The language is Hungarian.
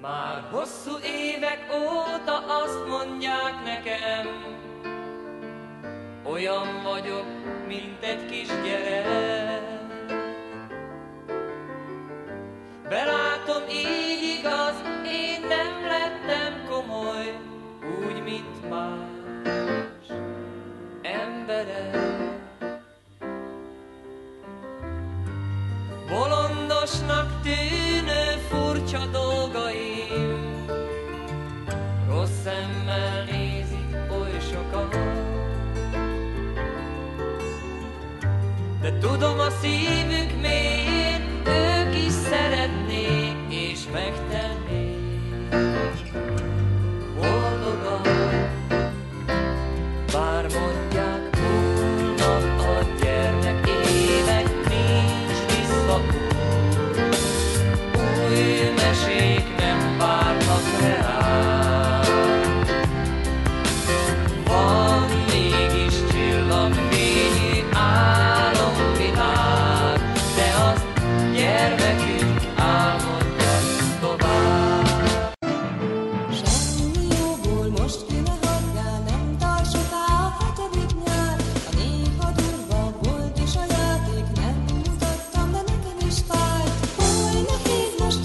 Már hosszú évek óta azt mondják nekem, olyan vagyok, mint egy kisgyerek. Belátom, így igaz, én nem lettem komoly, úgy, mint más emberek. Bolondosnak tűnő furcsa dolgaim, rossz szemmel nézik oly sokan. De tudom, a szívük mélyén ők is szeretnék és megtennék boldogan. Bár mondják, múlnak a gyermek évek, nincs visszaút. Új mesék nem várnak reám. Van mégis csillagfényű álomvilág, de azt gyermekünk álmodja tovább. Semmi jóból most kéne hagyjál, nem tart soká a 7. nyár. A néha durva volt is a játék, nem mutattam, de nekem is fáj. Oly nehéz most